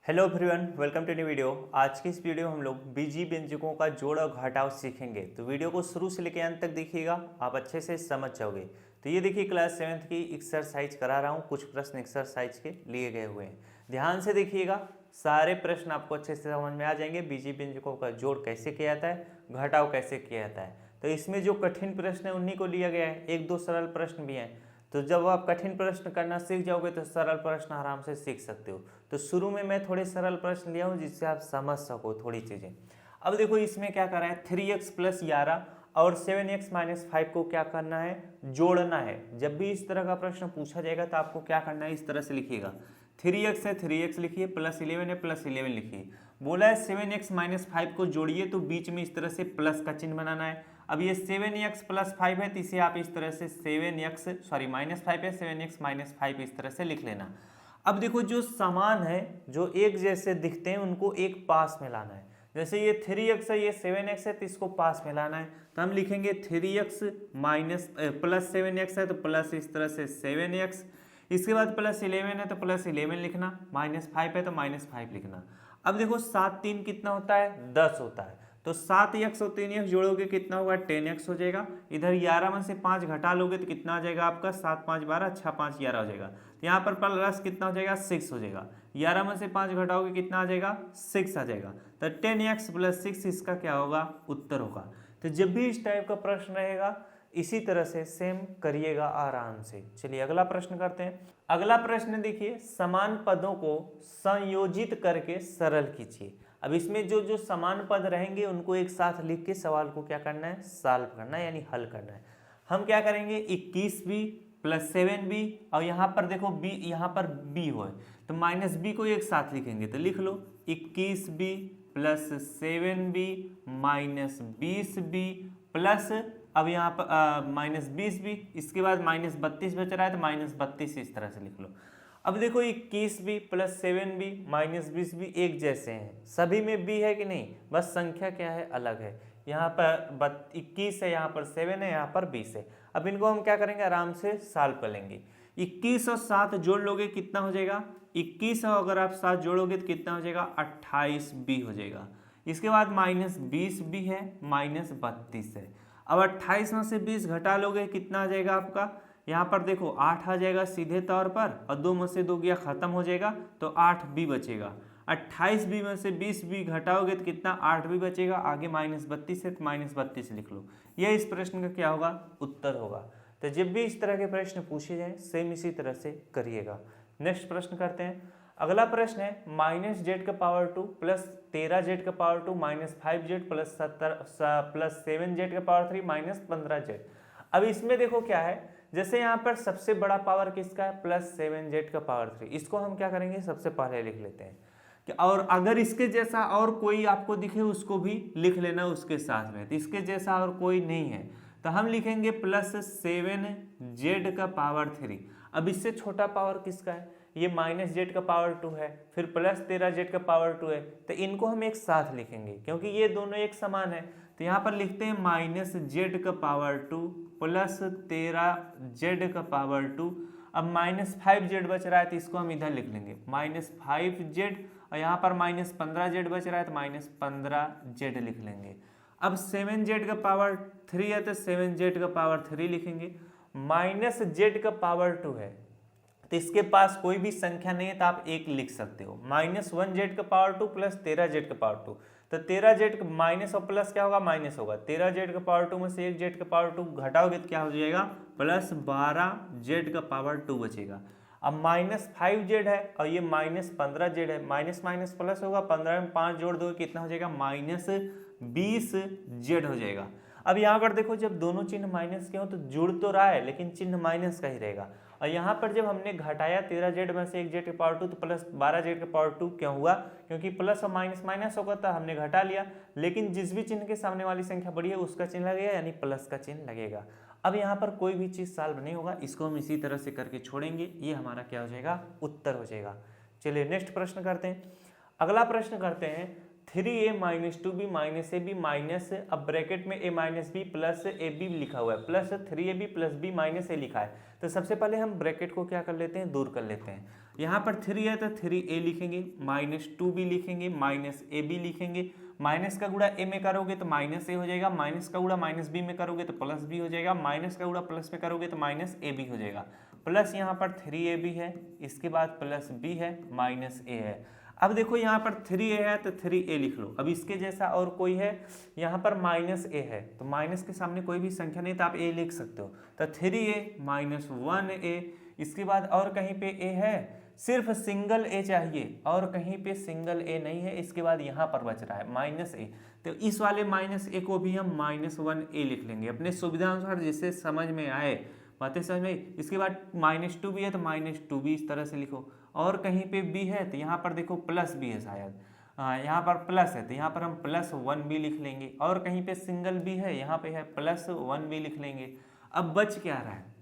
Hello everyone, welcome to new video. आज की इस वीडियो में हम लोग बीजी व्यंजकों का जोड़ और घटाव सीखेंगे। तो वीडियो को शुरू से लेकर अंत तक देखिएगा, आप अच्छे से समझ जाओगे। तो ये देखिए क्लास 7th की एक्सरसाइज करा रहा हूँ, कुछ प्रश्न एक्सरसाइज के लिए गए हुए हैं। ध्यान से देखिएगा, सारे प्रश्न आपको अच्छे से समझ में आ जाएंगे। बीजी व्यंजकों का जोड़ कैसे किया जाता है, घटाव कैसे किया जाता है। तो इसमें जो कठिन प्रश्न है उन्हीं को लिया गया है, एक दो सरल प्रश्न भी हैं। तो जब आप कठिन प्रश्न करना सीख जाओगे तो सरल प्रश्न आराम से सीख सकते हो। तो शुरू में मैं थोड़े सरल प्रश्न लिया हूँ जिससे आप समझ सको थोड़ी चीज़ें। अब देखो इसमें क्या कर रहा है, 3x + 11 और 7x - 5 को क्या करना है, जोड़ना है। जब भी इस तरह का प्रश्न पूछा जाएगा तो आपको क्या करना है, इस तरह से लिखिएगा। 3x है 3x लिखिए, +11 है +11 लिखिए। बोला है 7x - 5 को जोड़िए, तो बीच में इस तरह से प्लस का चिन्ह बनाना है। अब ये 7x + 5 है तो इसे आप इस तरह से -5 है 7x - 5 इस तरह से लिख लेना। अब देखो जो समान है, जो एक जैसे दिखते हैं, उनको एक पास में लाना है। जैसे ये 3x है, ये 7x है, तो इसको पास में लाना है। तो हम लिखेंगे 3x + 7x है तो प्लस इस तरह से 7x। इसके बाद +11 है तो +11 लिखना, -5 है तो -5 लिखना। अब देखो 7 3 कितना होता है, 10 होता है। तो 7x और 3x जोड़ोगे कितना होगा, 10x हो जाएगा। इधर 11 में से 5 घटा लोगे तो कितना आ जाएगा आपका, 7 5 12, 6 5 11 हो जाएगा। तो यहाँ पर प्लस कितना हो जाएगा, 6 हो जाएगा। 11 में से 5 घटाओगे कितना आ जाएगा, 6 आ जाएगा। तो 10x + 6 इसका क्या होगा, उत्तर होगा। तो जब भी इस टाइप का प्रश्न रहेगा इसी तरह से सेम करिएगा आराम से। चलिए अगला प्रश्न करते हैं। अगला प्रश्न देखिए, समान पदों को संयोजित करके सरल कीजिए। अब इसमें जो जो समान पद रहेंगे उनको एक साथ लिख के सवाल को क्या करना है, सॉल्व करना है, यानी हल करना है। हम क्या करेंगे, 21b + 7b और यहाँ पर देखो b, यहाँ पर b हो तो -b को एक साथ लिखेंगे। तो लिख लो 21b + 7b - 20b प्लस, अब यहाँ पर -20b, इसके बाद -32 बच रहा है तो -32 इस तरह से लिख लो। अब देखो 21b + 7b - 20b एक जैसे हैं, सभी में b है कि नहीं, बस संख्या क्या है, अलग है। यहाँ पर 21 है, यहाँ पर 7 है, यहाँ पर 20 है। अब इनको हम क्या करेंगे, आराम से सॉल्व कर लेंगे। 21 और 7 जोड़ लोगे कितना हो जाएगा, 21 और अगर आप 7 जोड़ोगे तो कितना हो जाएगा, 28b हो जाएगा। इसके बाद -20b है, -32 है। अब 28 में से 20 घटा लोगे कितना आ जाएगा आपका, यहाँ पर देखो 8 आ जाएगा सीधे तौर पर, और 2 में से 2 गया खत्म हो जाएगा तो 8b बचेगा। 28b में से 20b घटाओगे तो कितना, 8b बचेगा। आगे -32 है तो -32 लिख लो। यह इस प्रश्न का क्या होगा, उत्तर होगा। तो जब भी इस तरह के प्रश्न पूछे जाए सेम इसी तरह से करिएगा। नेक्स्ट प्रश्न करते हैं। अगला प्रश्न है -z⁻² + 13z⁻² - 5z + 7z⁻3 - 15z। अब इसमें देखो क्या है, जैसे यहाँ पर सबसे बड़ा पावर किसका है, +7z⁻3। इसको हम क्या करेंगे, सबसे पहले लिख लेते हैं कि, और अगर इसके जैसा और कोई आपको दिखे उसको भी लिख लेना उसके साथ में। तो इसके जैसा और कोई नहीं है तो हम लिखेंगे +7z⁻3। अब इससे छोटा पावर किसका है, ये -z⁻2 है, फिर +13z⁻2 है। तो इनको हम एक साथ लिखेंगे क्योंकि ये दोनों एक समान है। तो यहाँ पर लिखते हैं -z⁻2 + 13z⁻2। अब -5z बच रहा है तो इसको हम इधर लिख लेंगे -5z, और यहाँ पर -15z बच रहा है तो -15z लिख लेंगे। अब 7z⁻3 है तो 7z⁻3 लिखेंगे। -z⁻2 है तो इसके पास कोई भी संख्या नहीं है तो आप एक लिख सकते हो, -1z⁻2 + 13z⁻2। तो 13z माइनस और प्लस क्या होगा, माइनस होगा। 13z⁻2 में से 1z⁻2 घटाओगे तो क्या हो जाएगा, +12z⁻2 बचेगा। अब -5z है और ये -15z है, माइनस माइनस प्लस होगा, 15 में 5 जोड़ दो कितना हो जाएगा, -20z हो जाएगा। अब यहाँ पर देखो जब दोनों चिन्ह माइनस के हो तो जुड़ तो रहा है लेकिन चिन्ह माइनस का ही रहेगा। और यहाँ पर जब हमने घटाया 13z में से 1z⁻2 तो +12z⁻2 क्यों हुआ, क्योंकि प्लस और माइनस माइनस होगा तो हमने घटा लिया, लेकिन जिस भी चिन्ह के सामने वाली संख्या बड़ी है उसका चिन्ह लगेगा, यानी प्लस का चिन्ह लगेगा। अब यहाँ पर कोई भी चीज़ सॉल्व नहीं होगा, इसको हम इसी तरह से करके छोड़ेंगे, ये हमारा क्या हो जाएगा, उत्तर हो जाएगा। चलिए नेक्स्ट प्रश्न करते हैं। अगला प्रश्न करते हैं 3a - 2b - ab माइनस, अब ब्रैकेट में a - b + ab लिखा हुआ है, +3ab + b - a लिखा है। तो सबसे पहले हम ब्रैकेट को क्या कर लेते हैं, दूर कर लेते हैं। यहाँ पर 3 है तो 3a लिखेंगे, -2b लिखेंगे, -ab लिखेंगे। माइनस का गुणा ए में करोगे तो -a हो जाएगा, माइनस का गुणा -b में करोगे तो +b हो जाएगा, माइनस का गुणा प्लस में करोगे तो -ab हो जाएगा। प्लस यहाँ पर 3ab है, इसके बाद +b है, -a है। अब देखो यहाँ पर 3a है तो 3a लिख लो। अब इसके जैसा और कोई है, यहाँ पर -a है तो माइनस के सामने कोई भी संख्या नहीं तो आप a लिख सकते हो, तो 3a - 1a। इसके बाद और कहीं पे a है, सिर्फ सिंगल a चाहिए और कहीं पे सिंगल a नहीं है। इसके बाद यहाँ पर बच रहा है -a, तो इस वाले -a को भी हम -1a लिख लेंगे अपने सुविधा अनुसार, जिससे समझ में आए, बातें समझ में। इसके बाद -2b है तो -2b इस तरह से लिखो, और कहीं पे b है तो यहाँ पर देखो +b है शायद, यहाँ पर प्लस है तो यहाँ पर हम +1b लिख लेंगे, और कहीं पे सिंगल b है, यहाँ पे है +1b लिख लेंगे। अब बच क्या रहा है,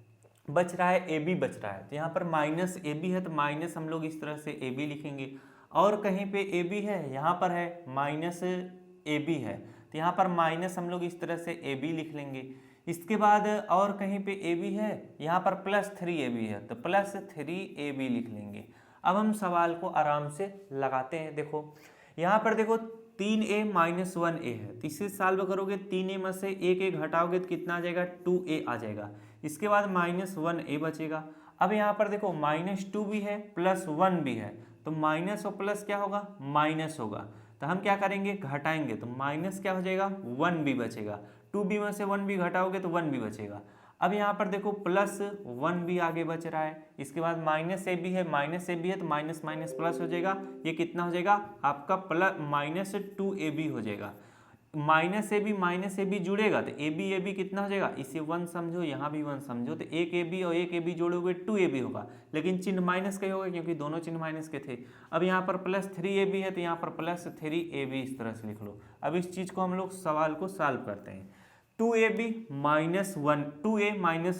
बच रहा है ए बी बच रहा है, तो यहाँ पर -ab है तो माइनस हम लोग इस तरह से ab लिखेंगे, और कहीं पे ab है, यहाँ पर है -ab है तो यहाँ पर माइनस हम लोग इस तरह से ab लिख लेंगे। इसके बाद और कहीं पे ab है, यहाँ पर +3ab है तो +3ab लिख लेंगे। अब हम सवाल को आराम से लगाते हैं। देखो यहाँ पर देखो 3a - 1a है, तो इससे सॉल्व करोगे 3a में से 1a घटाओगे तो कितना आ जाएगा, 2a आ जाएगा। इसके बाद -1a बचेगा। अब यहाँ पर देखो -2b है +1 भी है, तो माइनस और प्लस क्या होगा, माइनस होगा, तो हम क्या करेंगे, घटाएंगे, तो माइनस क्या हो जाएगा, 1b बचेगा। 2b में से 1b घटाओगे तो 1b बचेगा। अब यहाँ पर देखो +1b आगे बच रहा है। इसके बाद -ab है, -ab है तो माइनस माइनस प्लस हो जाएगा, ये कितना हो जाएगा आपका +-2ab हो जाएगा। -ab जुड़ेगा तो ab कितना हो जाएगा, इसे 1 समझो, यहाँ भी 1 समझो, तो एक ab और एक ab जोड़ोगे 2ab होगा, लेकिन चिन्ह माइनस का ही होगा क्योंकि दोनों चिन्ह माइनस के थे। अब यहाँ पर +3ab है तो यहाँ पर +3ab इस तरह से लिख लो। अब इस चीज़ को हम लोग सवाल को सॉल्व करते हैं। 2a -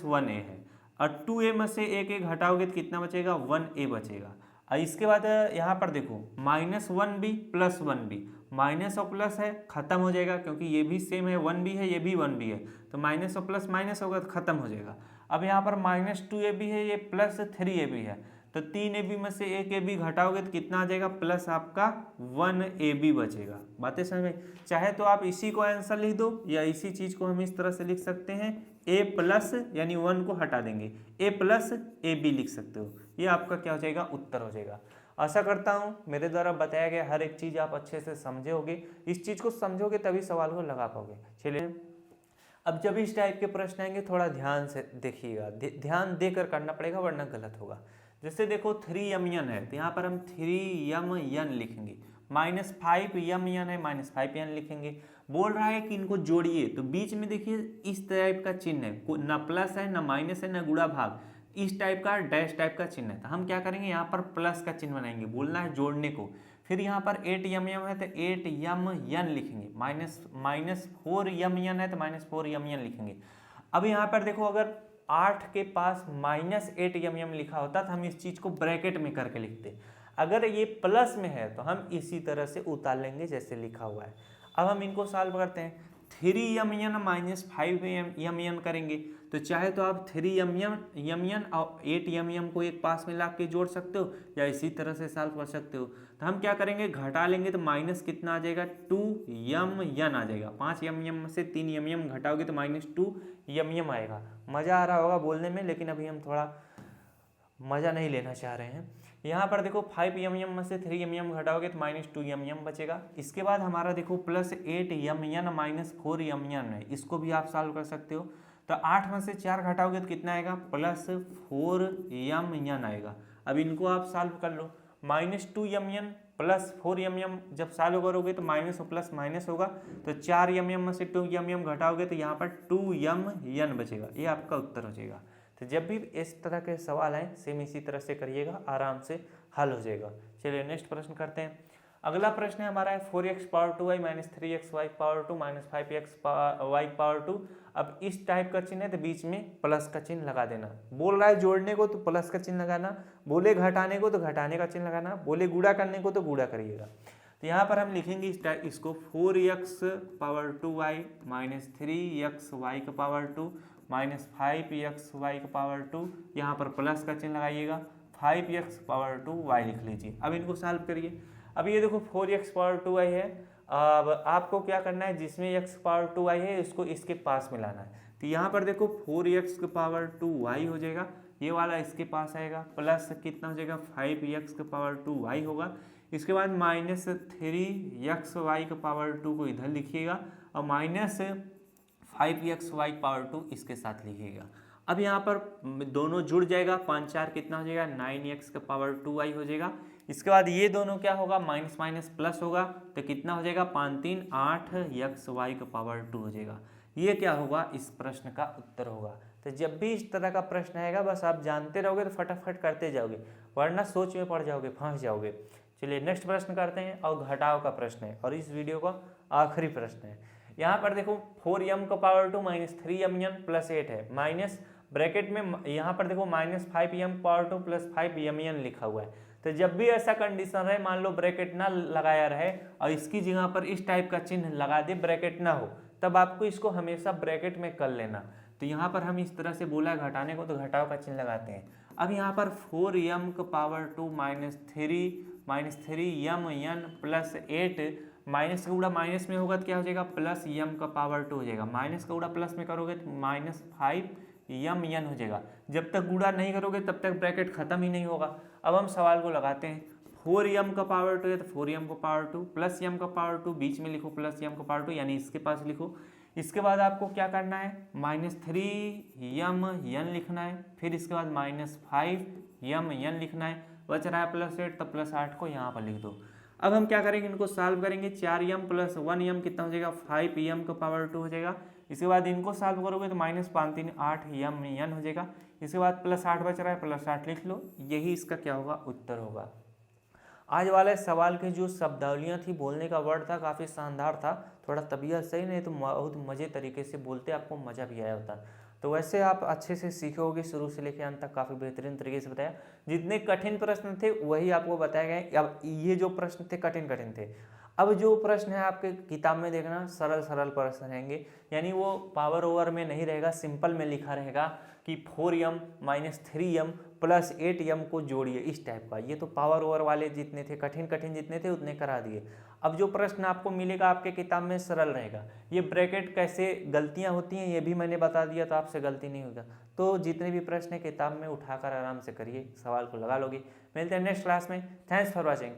1a है, और 2a में से एक घटाओगे तो कितना बचेगा, 1a बचेगा। और इसके बाद यहाँ पर देखो -1b + 1b, माइनस और प्लस है खत्म हो जाएगा क्योंकि ये भी सेम है, 1b है ये भी 1b है, तो माइनस और प्लस माइनस होगा तो खत्म हो जाएगा। अब यहाँ पर -2ab है, ये +3ab है, तो 3ab में से एक ab घटाओगे तो कितना आ जाएगा, प्लस आपका 1ab बचेगा। बातें समझ में, चाहे तो आप इसी को आंसर लिख दो, या इसी चीज़ को हम इस तरह से लिख सकते हैं, a+ यानी 1 को हटा देंगे, a+ab लिख सकते हो, ये आपका क्या हो जाएगा, उत्तर हो जाएगा। आशा करता हूँ मेरे द्वारा बताया गया हर एक चीज़ आप अच्छे से समझे होगे। इस चीज़ को समझोगे तभी सवाल को लगा पाओगे। चलिए अब जब इस टाइप के प्रश्न आएंगे थोड़ा ध्यान से देखिएगा, ध्यान देकर करना पड़ेगा वरना गलत होगा। जैसे देखो 3mn है तो यहाँ पर हम 3mn लिखेंगे, -5mn है -5n लिखेंगे। बोल रहा है कि इनको जोड़िए, तो बीच में देखिए इस टाइप का चिन्ह है, ना प्लस है ना माइनस है ना गुणा भाग, इस टाइप का डैश टाइप का चिन्ह है, तो हम क्या करेंगे, यहाँ पर प्लस का चिन्ह बनाएंगे, बोलना है जोड़ने को। फिर यहाँ पर 8mm है तो 8mn लिखेंगे, -4mn है तो -4mn लिखेंगे। अब यहाँ पर देखो अगर 8 के पास -8mm लिखा होता तो हम इस चीज़ को ब्रैकेट में करके लिखते, अगर ये प्लस में है तो हम इसी तरह से उतार लेंगे जैसे लिखा हुआ है। अब हम इनको सॉल्व करते हैं, 3mn - 5mn करेंगे, तो चाहे तो आप 3mn और 8mn को एक पास में ला के जोड़ सकते हो, या इसी तरह से सॉल्व कर सकते हो। तो हम क्या करेंगे, घटा लेंगे तो माइनस कितना आ जाएगा, 2mn आ जाएगा। 5mm में से 3mm घटाओगे तो -2mm आएगा। मज़ा आ रहा होगा बोलने में, लेकिन अभी हम थोड़ा मज़ा नहीं लेना चाह रहे हैं। यहाँ पर देखो 5mm में से 3mm घटाओगे तो -2mm बचेगा। इसके बाद हमारा देखो +8mn - 4mn है, इसको भी आप सॉल्व कर सकते हो। तो 8 में से 4 घटाओगे तो कितना आएगा, +4mn आएगा। अब इनको आप सॉल्व कर लो, -2mn + 4mn जब सॉल्व करोगे तो माइनस और प्लस माइनस होगा, तो 4mm में से 2mm घटाओगे तो यहाँ पर 2mn बचेगा, ये आपका उत्तर हो जाएगा। तो जब भी इस तरह के सवाल आए सेम इसी तरह से करिएगा, आराम से हल हो जाएगा। चलिए नेक्स्ट प्रश्न करते हैं। अगला प्रश्न है हमारा है 4x⁴y - 3xy⁴ - 5xy⁴। अब इस टाइप का चिन्ह है तो बीच में प्लस का चिन्ह लगा देना। बोल रहा है जोड़ने को तो प्लस का चिन्ह लगाना, बोले घटाने को तो घटाने का चिन्ह लगाना, बोले गुणा करने को तो गुणा करिएगा। तो यहाँ पर हम लिखेंगे इसको 4x⁴y - 3xy⁴ - 5xy⁴, यहाँ पर प्लस का चिन्ह लगाइएगा। 5x⁴ लिख लीजिए। अब इनको सॉल्व करिए। अब ये देखो 4x⁴ है। अब आपको क्या करना है, जिसमें x⁴ है इसको इसके पास मिलाना है। तो यहाँ पर देखो 4x⁴ हो जाएगा, ये वाला इसके पास आएगा, प्लस कितना हो जाएगा 5x⁴ होगा। इसके बाद -3xy⁴ को इधर लिखिएगा और -5xy⁴ इसके साथ लिखिएगा। अब यहाँ पर दोनों जुड़ जाएगा, 5 4 कितना हो जाएगा 9x⁴ हो जाएगा। इसके बाद ये दोनों क्या होगा, माइनस माइनस प्लस होगा, तो कितना हो जाएगा 5 3 8xy⁴ हो जाएगा। ये क्या होगा, इस प्रश्न का उत्तर होगा। तो जब भी इस तरह का प्रश्न आएगा बस आप जानते रहोगे तो फटाफट करते जाओगे, वरना सोच में पड़ जाओगे, फंस जाओगे। चलिए नेक्स्ट प्रश्न करते हैं, और घटाव का प्रश्न है और इस वीडियो का आखिरी प्रश्न है। यहाँ पर देखो 4m⁴ -3mn + 8 है, माइनस ब्रैकेट में यहाँ पर देखो -5m⁴ + 5mn लिखा हुआ है। तो जब भी ऐसा कंडीशन रहे, मान लो ब्रैकेट ना लगाया रहे और इसकी जगह पर इस टाइप का चिन्ह लगा दे, ब्रैकेट ना हो, तब आपको इसको हमेशा ब्रैकेट में कर लेना। तो यहाँ पर हम इस तरह से बोला है घटाने को, तो घटाव का चिन्ह लगाते हैं। अब यहाँ पर 4m⁴ -3mn + 8, माइनस का गुणा माइनस में होगा तो क्या हो जाएगा +m⁴ हो जाएगा। माइनस का गुणा प्लस में करोगे तो -5mn हो जाएगा। जब तक गुणा नहीं करोगे तब तक ब्रैकेट खत्म ही नहीं होगा। अब हम सवाल को लगाते हैं, 4m⁴ है तो 4m⁴ प्लस m⁴, बीच में लिखो +m⁴, यानी इसके पास लिखो। इसके बाद आपको क्या करना है, -3mn लिखना है, फिर इसके बाद -5mn लिखना है, बच रहा है +8, तो +8 को यहाँ पर लिख दो। अब हम क्या करेंगे, इनको सॉल्व करेंगे। 4m + 1m कितना हो जाएगा 5m⁴ हो जाएगा। इसके बाद इनको सॉल्व करोगे तो -5 3 8mn हो जाएगा। इसके बाद +8 बच रहा है, +8 लिख लो, यही इसका क्या होगा, उत्तर होगा। आज वाले सवाल की जो शब्दावलियाँ थी, बोलने का वर्ड था, काफ़ी शानदार था। थोड़ा तबीयत सही नहीं तो बहुत मज़े तरीके से बोलते, आपको मज़ा भी आया होता। तो वैसे आप अच्छे से सीखोगे, शुरू से लेकर अंत तक काफ़ी बेहतरीन तरीके से बताया। जितने कठिन प्रश्न थे वही आपको बताए गए। अब ये जो प्रश्न थे कठिन थे, अब जो प्रश्न है आपके किताब में देखना सरल सरल प्रश्न रहेंगे, यानी वो पावर ओवर में नहीं रहेगा, सिंपल में लिखा रहेगा कि 4m - 3m + 8m को जोड़िए, इस टाइप का। ये तो पावर ओवर वाले जितने थे, कठिन जितने थे उतने करा दिए। अब जो प्रश्न आपको मिलेगा आपके किताब में सरल रहेगा। ये ब्रैकेट कैसे गलतियां होती हैं ये भी मैंने बता दिया, तो आपसे गलती नहीं होगा। तो जितने भी प्रश्न है किताब में उठाकर आराम से करिए, सवाल को लगा लोगे। मिलते हैं नेक्स्ट क्लास में। Thanks for watching.